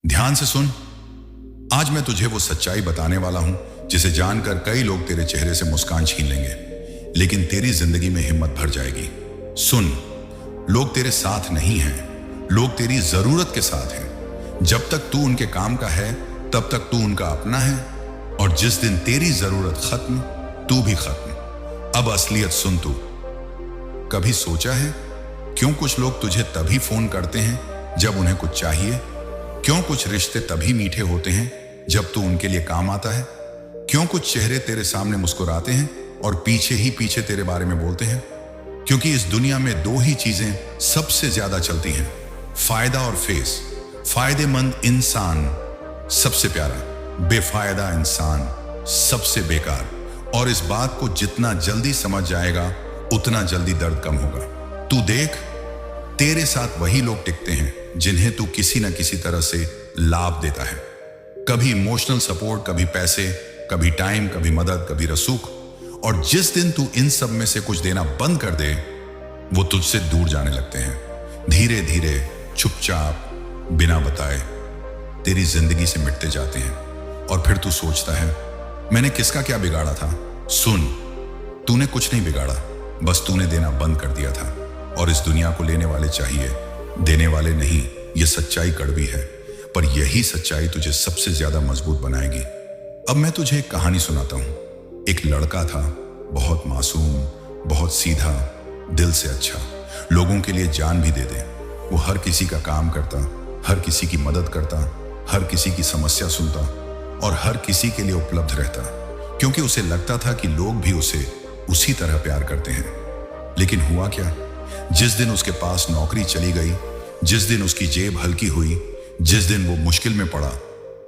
ध्यान से सुन। आज मैं तुझे वो सच्चाई बताने वाला हूं जिसे जानकर कई लोग तेरे चेहरे से मुस्कान छीन लेंगे, लेकिन तेरी जिंदगी में हिम्मत भर जाएगी। सुन, लोग तेरे साथ नहीं हैं, लोग तेरी जरूरत के साथ हैं। जब तक तू उनके काम का है तब तक तू उनका अपना है, और जिस दिन तेरी जरूरत खत्म, तू भी खत्म। अब असलियत सुन। तू कभी सोचा है क्यों कुछ लोग तुझे तभी फोन करते हैं जब उन्हें कुछ चाहिए? क्यों कुछ रिश्ते तभी मीठे होते हैं जब तू उनके लिए काम आता है? क्यों कुछ चेहरे तेरे सामने मुस्कुराते हैं और पीछे ही पीछे तेरे बारे में बोलते हैं? क्योंकि इस दुनिया में दो ही चीजें सबसे ज्यादा चलती हैं, फायदा और फेस। फायदेमंद इंसान सबसे प्यारा, बेफायदा इंसान सबसे बेकार। और इस बात को जितना जल्दी समझ जाएगा उतना जल्दी दर्द कम होगा। तू देख, तेरे साथ वही लोग टिकते हैं जिन्हें तू किसी न किसी तरह से लाभ देता है। कभी इमोशनल सपोर्ट, कभी पैसे, कभी टाइम, कभी मदद, कभी रसूख। और जिस दिन तू इन सब में से कुछ देना बंद कर दे, वो तुझसे दूर जाने लगते हैं। धीरे धीरे, चुपचाप, बिना बताए तेरी जिंदगी से मिटते जाते हैं। और फिर तू सोचता है, मैंने किसका क्या बिगाड़ा था? सुन, तूने कुछ नहीं बिगाड़ा, बस तूने देना बंद कर दिया था। और इस दुनिया को लेने वाले चाहिए, देने वाले नहीं। यह सच्चाई कड़वी है, पर यही सच्चाई तुझे सबसे ज्यादा मजबूत बनाएगी। अब मैं तुझे एक कहानी सुनाता हूं। एक लड़का था, बहुत मासूम, बहुत सीधा, दिल से अच्छा, लोगों के लिए जान भी दे दे। वो हर किसी का काम करता, हर किसी की मदद करता, हर किसी की समस्या सुनता और हर किसी के लिए उपलब्ध रहता, क्योंकि उसे लगता था कि लोग भी उसे उसी तरह प्यार करते हैं। लेकिन हुआ क्या? जिस दिन उसके पास नौकरी चली गई, जिस दिन उसकी जेब हल्की हुई, जिस दिन वो मुश्किल में पड़ा,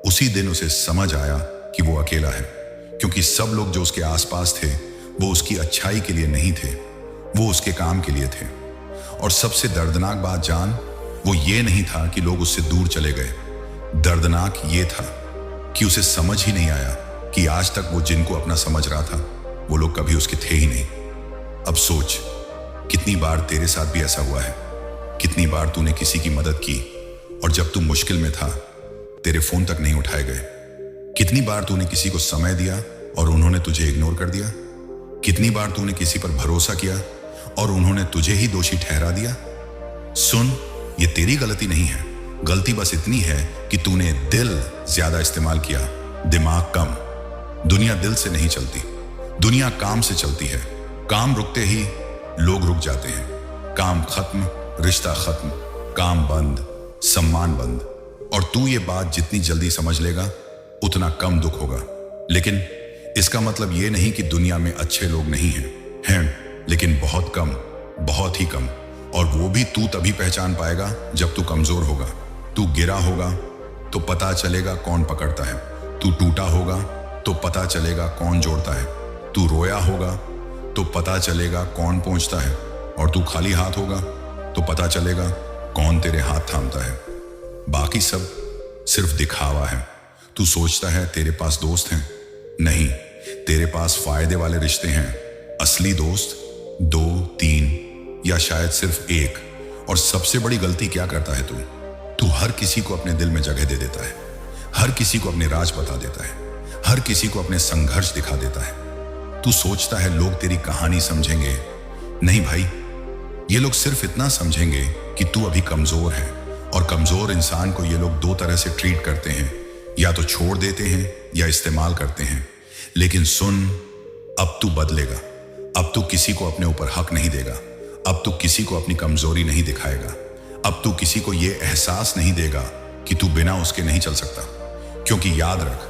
उसी दिन उसे समझ आया कि वो अकेला है। क्योंकि सब लोग जो उसके आसपास थे वो उसकी अच्छाई के लिए नहीं थे, वो उसके काम के लिए थे। और सबसे दर्दनाक बात जान, वो ये नहीं था कि लोग उससे दूर चले गए। दर्दनाक ये था कि उसे समझ ही नहीं आया कि आज तक वो जिनको अपना समझ रहा था वो लोग कभी उसके थे ही नहीं। अब सोच, कितनी बार तेरे साथ भी ऐसा हुआ है? कितनी बार तूने किसी की मदद की और जब तू मुश्किल में था तेरे फोन तक नहीं उठाए गए? कितनी बार तूने किसी को समय दिया और उन्होंने तुझे इग्नोर कर दिया? कितनी बार तूने किसी पर भरोसा किया और उन्होंने तुझे ही दोषी ठहरा दिया? सुन, ये तेरी गलती नहीं है, गलती बस इतनी है कि तूने दिल ज्यादा इस्तेमाल किया, दिमाग कम। दुनिया दिल से नहीं चलती, दुनिया काम से चलती है। काम रुकते ही लोग रुक जाते हैं। काम खत्म, रिश्ता खत्म, काम बंद, सम्मान बंद। और तू ये बात जितनी जल्दी समझ लेगा उतना कम दुख होगा। लेकिन इसका मतलब ये नहीं कि दुनिया में अच्छे लोग नहीं हैं, लेकिन बहुत कम, बहुत ही कम। और वो भी तू तभी पहचान पाएगा जब तू कमजोर होगा। तू गिरा होगा तो पता चलेगा कौन पकड़ता है। तू टूटा होगा तो पता चलेगा कौन जोड़ता है। तू रोया होगा तो पता चलेगा कौन पहुंचता है। और तू खाली हाथ होगा तो पता चलेगा कौन तेरे हाथ थामता है। बाकी सब सिर्फ दिखावा है। तू सोचता है तेरे पास दोस्त हैं, नहीं, तेरे पास फायदे वाले रिश्ते हैं। असली दोस्त 2, 3 या शायद सिर्फ एक। और सबसे बड़ी गलती क्या करता है तू हर किसी को अपने दिल में जगह दे देता है, हर किसी को अपने राज बता देता है, हर किसी को अपने संघर्ष दिखा देता है। तू सोचता है लोग तेरी कहानी समझेंगे, नहीं भाई, ये लोग सिर्फ इतना समझेंगे कि तू अभी कमजोर है। और कमजोर इंसान को ये लोग दो तरह से ट्रीट करते हैं, या तो छोड़ देते हैं या इस्तेमाल करते हैं। लेकिन सुन, अब तू बदलेगा। अब तू किसी को अपने ऊपर हक नहीं देगा। अब तू किसी को अपनी कमजोरी नहीं दिखाएगा। अब तू किसी को यह एहसास नहीं देगा कि तू बिना उसके नहीं चल सकता। क्योंकि याद रख,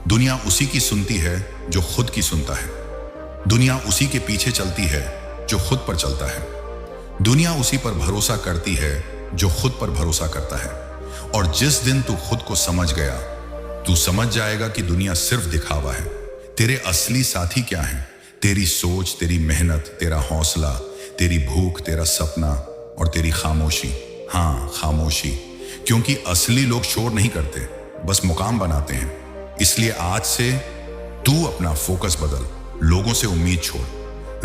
दुनिया उसी की सुनती है जो खुद की सुनता है। दुनिया उसी के पीछे चलती है जो खुद पर चलता है। दुनिया उसी पर भरोसा करती है जो खुद पर भरोसा करता है। और जिस दिन तू खुद को समझ गया, तू समझ जाएगा कि दुनिया सिर्फ दिखावा है। तेरे असली साथी क्या हैं? तेरी सोच, तेरी मेहनत, तेरा हौसला, तेरी भूख, तेरा सपना और तेरी खामोशी। हाँ, खामोशी। क्योंकि असली लोग शोर नहीं करते, बस मुकाम बनाते हैं। इसलिए आज से तू अपना फोकस बदल, लोगों से उम्मीद छोड़,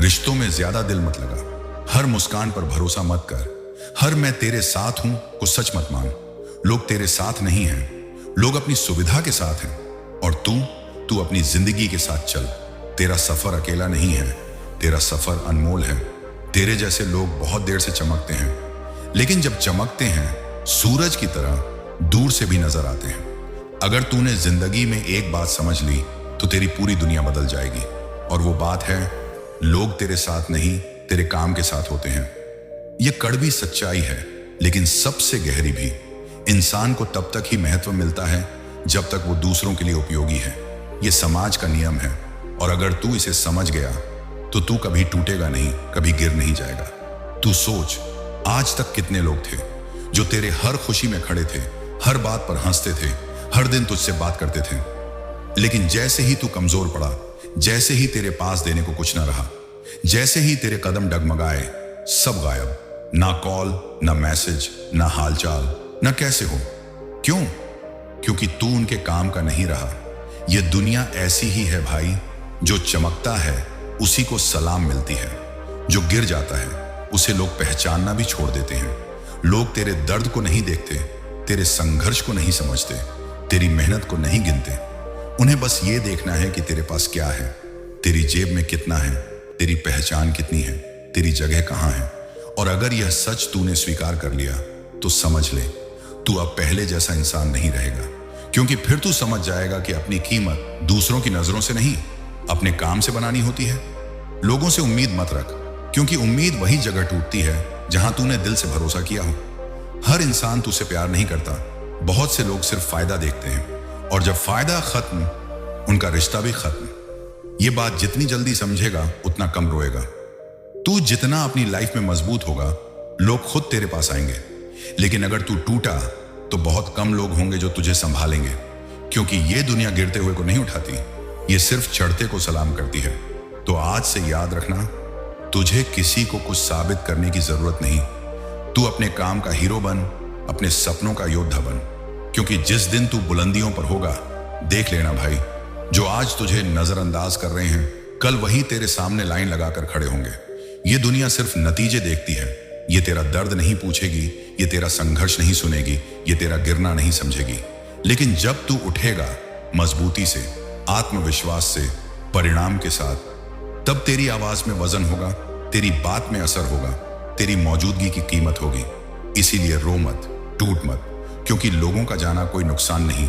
रिश्तों में ज्यादा दिल मत लगा, हर मुस्कान पर भरोसा मत कर, हर मैं तेरे साथ हूं को सच मत मान। लोग तेरे साथ नहीं हैं, लोग अपनी सुविधा के साथ हैं और तू अपनी जिंदगी के साथ चल। तेरा सफर अकेला नहीं है, तेरा सफर अनमोल है। तेरे जैसे लोग बहुत देर से चमकते हैं, लेकिन जब चमकते हैं सूरज की तरह दूर से भी नजर आते हैं। अगर तूने जिंदगी में एक बात समझ ली तो तेरी पूरी दुनिया बदल जाएगी। और वो बात है, लोग तेरे साथ नहीं, तेरे काम के साथ होते हैं। यह कड़वी सच्चाई है, लेकिन सबसे गहरी भी। इंसान को तब तक ही महत्व मिलता है जब तक वो दूसरों के लिए उपयोगी है। यह समाज का नियम है, और अगर तू इसे समझ गया तो तू कभी टूटेगा नहीं, कभी गिर नहीं जाएगा। तू सोच, आज तक कितने लोग थे जो तेरे हर खुशी में खड़े थे, हर बात पर हंसते थे, हर दिन तुझसे बात करते थे। लेकिन जैसे ही तू कमजोर पड़ा, जैसे ही तेरे पास देने को कुछ ना रहा, जैसे ही तेरे कदम डगमगाए, सब गायब। ना कॉल, ना मैसेज, ना हालचाल, ना कैसे हो। क्यों? क्योंकि तू उनके काम का नहीं रहा। यह दुनिया ऐसी ही है भाई, जो चमकता है उसी को सलाम मिलती है, जो गिर जाता है उसे लोग पहचानना भी छोड़ देते हैं। लोग तेरे दर्द को नहीं देखते, तेरे संघर्ष को नहीं समझते, तेरी मेहनत को नहीं गिनते। उन्हें बस ये देखना है कि तेरे पास क्या है, तेरी जेब में कितना है, तेरी पहचान कितनी है, तेरी जगह कहाँ है। और अगर यह सच तूने स्वीकार कर लिया तो समझ ले, तू अब पहले जैसा इंसान नहीं रहेगा। क्योंकि फिर तू समझ जाएगा कि अपनी कीमत दूसरों की नजरों से नहीं, अपने काम से बनानी होती है। लोगों से उम्मीद मत रख, क्योंकि उम्मीद वही जगह टूटती है जहां तूने दिल से भरोसा किया हो। हर इंसान तुझसे प्यार नहीं करता। बहुत से लोग सिर्फ फायदा देखते हैं, और जब फायदा खत्म, उनका रिश्ता भी खत्म। ये बात जितनी जल्दी समझेगा उतना कम रोएगा। तू जितना अपनी लाइफ में मजबूत होगा, लोग खुद तेरे पास आएंगे। लेकिन अगर तू टूटा तो बहुत कम लोग होंगे जो तुझे संभालेंगे, क्योंकि ये दुनिया गिरते हुए को नहीं उठाती, ये सिर्फ चढ़ते को सलाम करती है। तो आज से याद रखना, तुझे किसी को कुछ साबित करने की जरूरत नहीं। तू अपने काम का हीरो बन, अपने सपनों का योद्धा बन। क्योंकि जिस दिन तू बुलंदियों पर होगा, देख लेना भाई, जो आज तुझे नजरअंदाज कर रहे हैं, कल वही तेरे सामने लाइन लगाकर खड़े होंगे। ये दुनिया सिर्फ नतीजे देखती है। ये तेरा दर्द नहीं पूछेगी, ये तेरा संघर्ष नहीं सुनेगी, ये तेरा गिरना नहीं समझेगी। लेकिन जब तू उठेगा मजबूती से, आत्मविश्वास से, परिणाम के साथ, तब तेरी आवाज में वजन होगा, तेरी बात में असर होगा, तेरी मौजूदगी की कीमत होगी। इसीलिए रो मत, टूट मत, क्योंकि लोगों का जाना कोई नुकसान नहीं।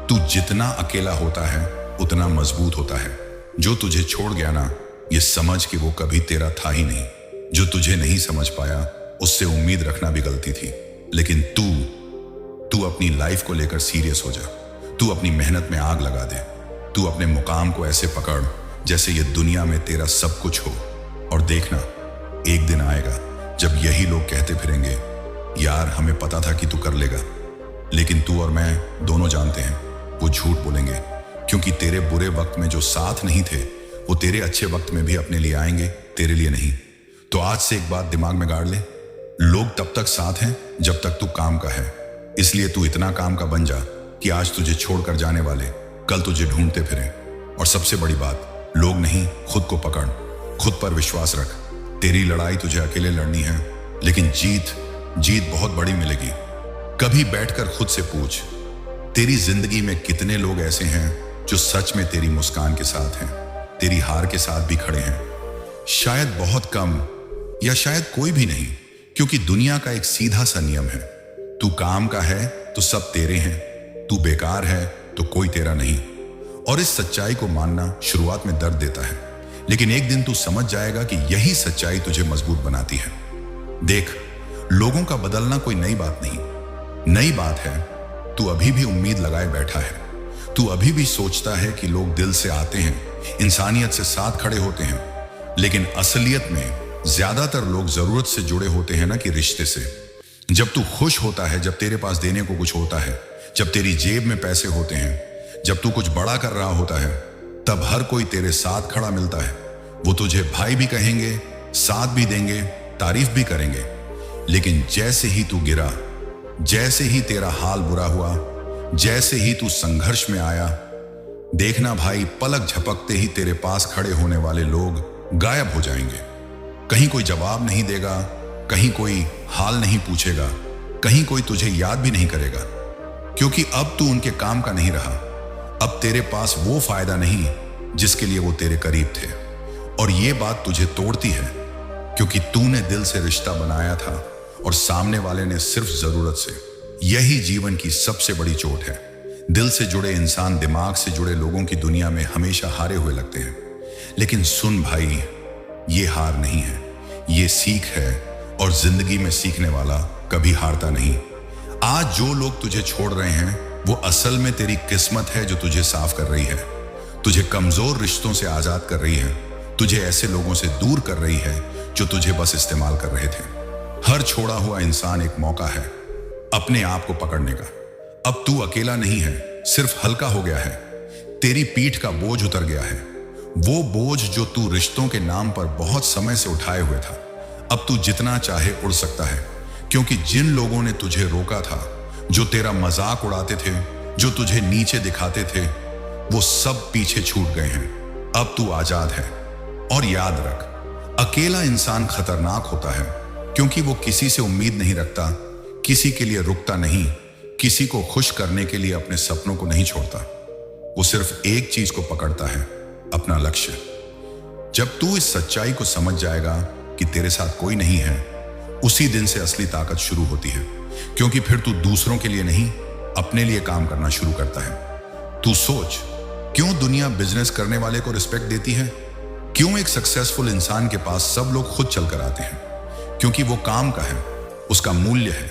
तू जितना अकेला होता है उतना मजबूत होता है। जो तुझे छोड़ गया ना, ये समझ कि वो कभी तेरा था ही नहीं। जो तुझे नहीं समझ पाया, उससे उम्मीद रखना भी गलती थी। लेकिन तू अपनी लाइफ को लेकर सीरियस हो जा। तू अपनी मेहनत में आग लगा दे। तू अपने मुकाम को ऐसे पकड़ जैसे ये दुनिया में तेरा सब कुछ हो। और देखना, एक दिन आएगा जब यही लोग कहते फिरेंगे, यार हमें पता था कि तू कर लेगा। लेकिन तू और मैं दोनों जानते हैं वो झूठ बोलेंगे, क्योंकि तेरे बुरे वक्त में जो साथ नहीं थे, वो तेरे अच्छे वक्त में भी अपने लिए आएंगे, तेरे लिए नहीं। तो आज से एक बात दिमाग में गाड़ ले, लोग तब तक साथ हैं जब तक तू काम का है। इसलिए तू इतना काम का बन जा कि आज तुझे छोड़कर जाने वाले कल तुझे ढूंढते फिरें। और सबसे बड़ी बात, लोग नहीं, खुद को पकड़, खुद पर विश्वास रख। तेरी लड़ाई तुझे अकेले लड़नी है, लेकिन जीत बहुत बड़ी मिलेगी। कभी बैठकर खुद से पूछ, तेरी जिंदगी में कितने लोग ऐसे हैं जो सच में तेरी मुस्कान के साथ हैं, तेरी हार के साथ भी खड़े हैं। शायद बहुत कम, या शायद कोई भी नहीं, क्योंकि दुनिया का एक सीधा सा नियम है, तू काम का है तो सब तेरे हैं, तू बेकार है तो कोई तेरा नहीं। और इस सच्चाई को मानना शुरुआत में दर्द देता है, लेकिन एक दिन तू समझ जाएगा कि यही सच्चाई तुझे मजबूत बनाती है। देख, लोगों का बदलना कोई नई बात नहीं। नई बात है, तू अभी भी उम्मीद लगाए बैठा है। तू अभी भी सोचता है कि लोग दिल से आते हैं, इंसानियत से साथ खड़े होते हैं। लेकिन असलियत में ज्यादातर लोग जरूरत से जुड़े होते हैं ना कि रिश्ते से। जब तू खुश होता है, जब तेरे पास देने को कुछ होता है, जब तेरी जेब में पैसे होते हैं, जब तू कुछ बड़ा कर रहा होता है, तब हर कोई तेरे साथ खड़ा मिलता है। वो तुझे भाई भी कहेंगे, साथ भी देंगे, तारीफ भी करेंगे। लेकिन जैसे ही तू गिरा, जैसे ही तेरा हाल बुरा हुआ, जैसे ही तू संघर्ष में आया, देखना भाई, पलक झपकते ही तेरे पास खड़े होने वाले लोग गायब हो जाएंगे। कहीं कोई जवाब नहीं देगा, कहीं कोई हाल नहीं पूछेगा, कहीं कोई तुझे याद भी नहीं करेगा। क्योंकि अब तू उनके काम का नहीं रहा। अब तेरे पास वो फायदा नहीं जिसके लिए वो तेरे करीब थे। और ये बात तुझे तोड़ती है क्योंकि तूने दिल से रिश्ता बनाया था और सामने वाले ने सिर्फ जरूरत से। यही जीवन की सबसे बड़ी चोट है। दिल से जुड़े इंसान दिमाग से जुड़े लोगों की दुनिया में हमेशा हारे हुए लगते हैं। लेकिन सुन भाई, ये हार नहीं है, ये सीख है। और जिंदगी में सीखने वाला कभी हारता नहीं। आज जो लोग तुझे छोड़ रहे हैं वो असल में तेरी किस्मत है जो तुझे साफ कर रही है, तुझे कमजोर रिश्तों से आजाद कर रही है, तुझे ऐसे लोगों से दूर कर रही है जो तुझे बस इस्तेमाल कर रहे थे। हर छोड़ा हुआ इंसान एक मौका है अपने आप को पकड़ने का। अब तू अकेला नहीं है, सिर्फ हल्का हो गया है। तेरी पीठ का बोझ उतर गया है, वो बोझ जो तू रिश्तों के नाम पर बहुत समय से उठाए हुए था। अब तू जितना चाहे उड़ सकता है, क्योंकि जिन लोगों ने तुझे रोका था, जो तेरा मजाक उड़ाते थे, जो तुझे नीचे दिखाते थे, वो सब पीछे छूट गए हैं। अब तू आजाद है। और याद रख, अकेला इंसान खतरनाक होता है क्योंकि वो किसी से उम्मीद नहीं रखता, किसी के लिए रुकता नहीं, किसी को खुश करने के लिए अपने सपनों को नहीं छोड़ता। वो सिर्फ एक चीज को पकड़ता है, अपना लक्ष्य। जब तू इस सच्चाई को समझ जाएगा कि तेरे साथ कोई नहीं है, उसी दिन से असली ताकत शुरू होती है। क्योंकि फिर तू दूसरों के लिए नहीं, अपने लिए काम करना शुरू करता है। तू सोच, क्यों दुनिया बिजनेस करने वाले को रिस्पेक्ट देती है? क्यों एक सक्सेसफुल इंसान के पास सब लोग खुद चलकर आते हैं? क्योंकि वो काम का है, उसका मूल्य है,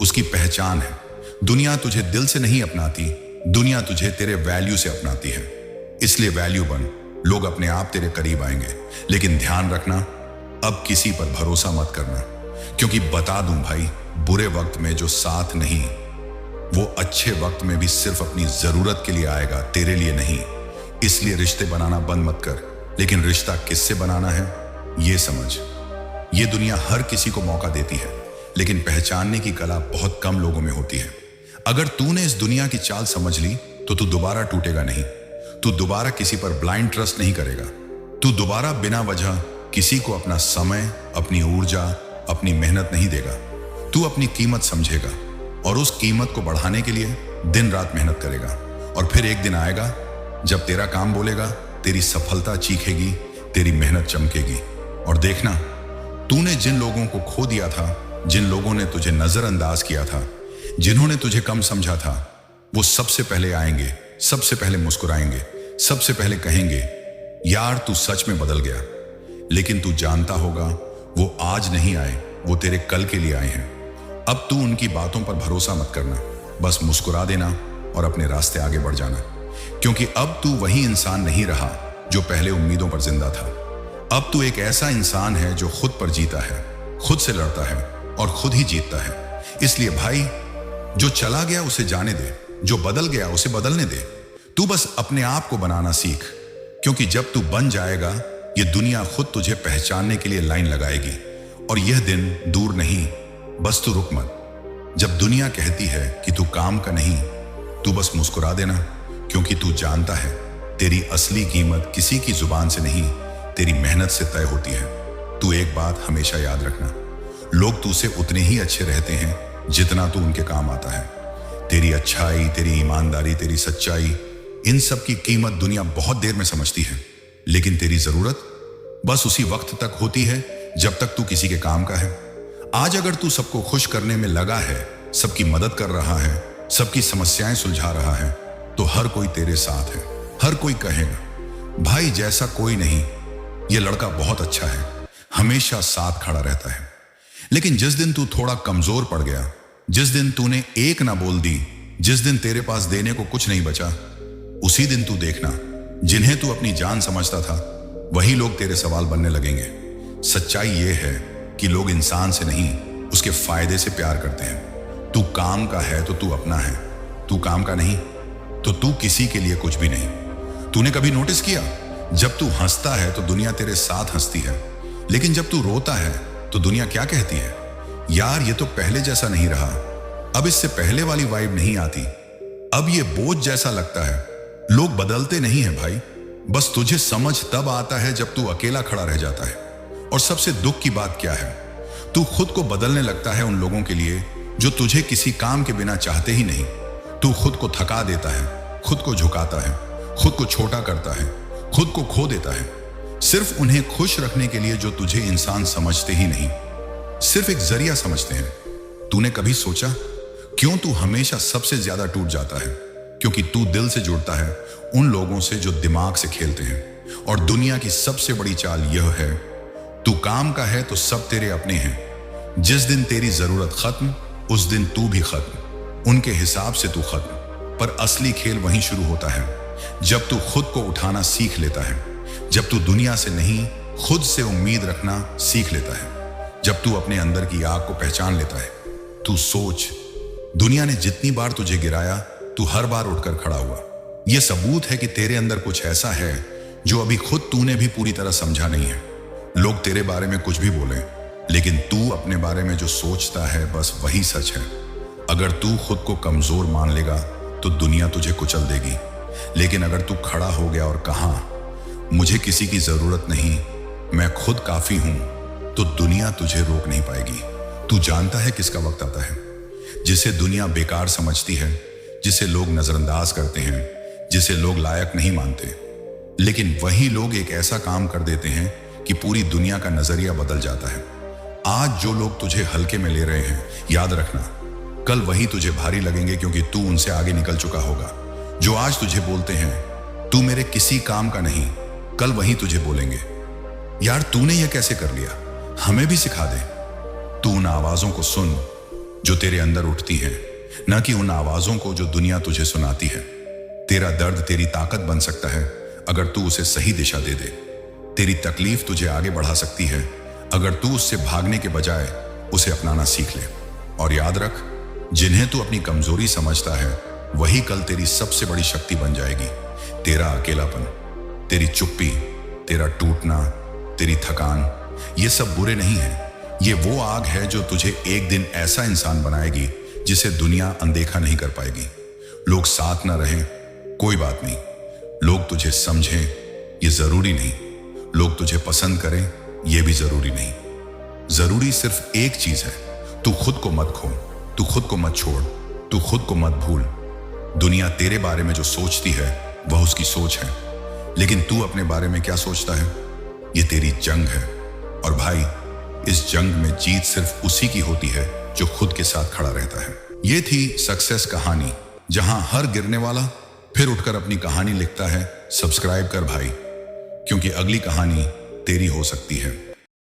उसकी पहचान है। दुनिया तुझे दिल से नहीं अपनाती, दुनिया तुझे तेरे वैल्यू से अपनाती है। इसलिए वैल्यू बन, लोग अपने आप तेरे करीब आएंगे। लेकिन ध्यान रखना, अब किसी पर भरोसा मत करना, क्योंकि बता दूं भाई, बुरे वक्त में जो साथ नहीं, वो अच्छे वक्त में भी सिर्फ अपनी जरूरत के लिए आएगा, तेरे लिए नहीं। इसलिए रिश्ते बनाना बंद मत कर, लेकिन रिश्ता किससे बनाना है ये समझ। ये दुनिया हर किसी को मौका देती है, लेकिन पहचानने की कला बहुत कम लोगों में होती है। अगर तूने इस दुनिया की चाल समझ ली तो तू दोबारा टूटेगा नहीं। तू दोबारा किसी पर ब्लाइंड ट्रस्ट नहीं करेगा। तू दोबारा बिना वजह किसी को अपना समय, अपनी ऊर्जा, अपनी मेहनत नहीं देगा। तू अपनी कीमत समझेगा और उस कीमत को बढ़ाने के लिए दिन रात मेहनत करेगा। और फिर एक दिन आएगा जब तेरा काम बोलेगा, तेरी सफलता चीखेगी, तेरी मेहनत चमकेगी। और देखना, तूने जिन लोगों को खो दिया था, जिन लोगों ने तुझे नजरअंदाज किया था, जिन्होंने तुझे कम समझा था, वो सबसे पहले आएंगे, सबसे पहले मुस्कुराएंगे, सबसे पहले कहेंगे, यार तू सच में बदल गया। लेकिन तू जानता होगा, वो आज नहीं आए, वो तेरे कल के लिए आए हैं। अब तू उनकी बातों पर भरोसा मत करना, बस मुस्कुरा देना और अपने रास्ते आगे बढ़ जाना। क्योंकि अब तू वही इंसान नहीं रहा जो पहले उम्मीदों पर जिंदा था। अब तू एक ऐसा इंसान है जो खुद पर जीता है, खुद से लड़ता है और खुद ही जीतता है। इसलिए भाई, जो चला गया उसे जाने दे, जो बदल गया उसे बदलने दे। तू बस अपने आप को बनाना सीख, क्योंकि जब तू बन जाएगा, ये दुनिया खुद तुझे पहचानने के लिए लाइन लगाएगी। और यह दिन दूर नहीं, बस तू रुक मत। जब दुनिया कहती है कि तू काम का नहीं, तू बस मुस्कुरा देना, क्योंकि तू जानता है तेरी असली कीमत किसी की जुबान से नहीं, तेरी मेहनत से तय होती है। तू एक बात हमेशा याद रखना, लोग तुझसे उतने ही अच्छे रहते हैं जितना तू उनके काम आता है। तेरी अच्छाई, तेरी ईमानदारी, तेरी सच्चाई, इन सब की कीमत दुनिया बहुत देर में समझती है। लेकिन तेरी जरूरत बस उसी वक्त तक होती है जब तक तू किसी के काम का है। आज अगर तू सबको खुश करने में लगा है, सबकी मदद कर रहा है, सबकी समस्याएं सुलझा रहा है, तो हर कोई तेरे साथ है। हर कोई कहेगा, भाई जैसा कोई नहीं, ये लड़का बहुत अच्छा है, हमेशा साथ खड़ा रहता है। लेकिन जिस दिन तू थोड़ा कमजोर पड़ गया, जिस दिन तूने एक ना बोल दी, जिस दिन तेरे पास देने को कुछ नहीं बचा, उसी दिन तू देखना, जिन्हें तू अपनी जान समझता था, वही लोग तेरे सवाल बनने लगेंगे। सच्चाई ये है कि लोग इंसान से नहीं, उसके फायदे से प्यार करते हैं। तू काम का है तो तू अपना है, तू काम का नहीं तो तू किसी के लिए कुछ भी नहीं। तूने कभी नोटिस किया, जब तू हंसता है तो दुनिया तेरे साथ हंसती है, लेकिन जब तू रोता है तो दुनिया क्या कहती है, यार ये तो पहले जैसा नहीं रहा, अब इससे पहले वाली वाइब नहीं आती, अब ये बोझ जैसा लगता है। लोग बदलते नहीं हैं भाई, बस तुझे समझ तब आता है जब तू अकेला खड़ा रह जाता है। और सबसे दुख की बात क्या है, तू खुद को बदलने लगता है उन लोगों के लिए जो तुझे किसी काम के बिना चाहते ही नहीं। तू खुद को थका देता है, खुद को झुकाता है, खुद को छोटा करता है, खुद को खो देता है, सिर्फ उन्हें खुश रखने के लिए जो तुझे इंसान समझते ही नहीं, सिर्फ एक जरिया समझते हैं। तूने कभी सोचा क्यों तू हमेशा सबसे ज्यादा टूट जाता है? क्योंकि तू दिल से जुड़ता है उन लोगों से जो दिमाग से खेलते हैं। और दुनिया की सबसे बड़ी चाल यह है, तू काम का है तो सब तेरे अपने हैं। जिस दिन तेरी जरूरत खत्म, उस दिन तू भी खत्म। उनके हिसाब से तू खत्म। पर असली खेल वहीं शुरू होता है जब तू खुद को उठाना सीख लेता है, जब तू दुनिया से नहीं खुद से उम्मीद रखना सीख लेता है, जब तू अपने अंदर की आग को पहचान लेता है। तू सोच, दुनिया ने जितनी बार तुझे गिराया, तू हर बार उठकर खड़ा हुआ। यह सबूत है कि तेरे अंदर कुछ ऐसा है जो अभी खुद तूने भी पूरी तरह समझा नहीं है। लोग तेरे बारे में कुछ भी बोलें, लेकिन तू अपने बारे में जो सोचता है बस वही सच है। अगर तू खुद को कमजोर मान लेगा तो दुनिया तुझे कुचल देगी, लेकिन अगर तू खड़ा हो गया और कहा मुझे किसी की जरूरत नहीं, मैं खुद काफी हूं, तो दुनिया तुझे रोक नहीं पाएगी। तू जानता है किसका वक्त आता है? जिसे दुनिया बेकार समझती है, जिसे लोग नजरअंदाज करते हैं, जिसे लोग लायक नहीं मानते, लेकिन वही लोग एक ऐसा काम कर देते हैं कि पूरी दुनिया का नजरिया बदल जाता है। आज जो लोग तुझे हल्के में ले रहे हैं, याद रखना कल वही तुझे भारी लगेंगे, क्योंकि तू उनसे आगे निकल चुका होगा। जो आज तुझे बोलते हैं तू मेरे किसी काम का नहीं, कल वही तुझे बोलेंगे यार तूने यह कैसे कर लिया, हमें भी सिखा दे। तू उन आवाजों को सुन जो तेरे अंदर उठती है, न कि उन आवाजों को जो दुनिया तुझे सुनाती है। तेरा दर्द तेरी ताकत बन सकता है अगर तू उसे सही दिशा दे दे। तेरी तकलीफ तुझे आगे बढ़ा सकती है अगर तू उससे भागने के बजाय उसे अपनाना सीख ले। और याद रख, जिन्हें तू अपनी कमजोरी समझता है वही कल तेरी सबसे बड़ी शक्ति बन जाएगी। तेरा अकेलापन, तेरी चुप्पी, तेरा टूटना, तेरी थकान, ये सब बुरे नहीं है। ये वो आग है जो तुझे एक दिन ऐसा इंसान बनाएगी जिसे दुनिया अनदेखा नहीं कर पाएगी। लोग साथ ना रहें, कोई बात नहीं। लोग तुझे समझें, ये जरूरी नहीं। लोग तुझे पसंद करें, ये भी जरूरी नहीं। जरूरी सिर्फ एक चीज है, तू खुद को मत खो, तू खुद को मत छोड़, तू खुद को मत भूल। दुनिया तेरे बारे में जो सोचती है वह उसकी सोच है, लेकिन तू अपने बारे में क्या सोचता है, ये तेरी जंग है। और भाई, इस जंग में जीत सिर्फ उसी की होती है जो खुद के साथ खड़ा रहता है। ये थी सक्सेस कहानी, जहां हर गिरने वाला फिर उठकर अपनी कहानी लिखता है। सब्सक्राइब कर भाई, क्योंकि अगली कहानी तेरी हो सकती है।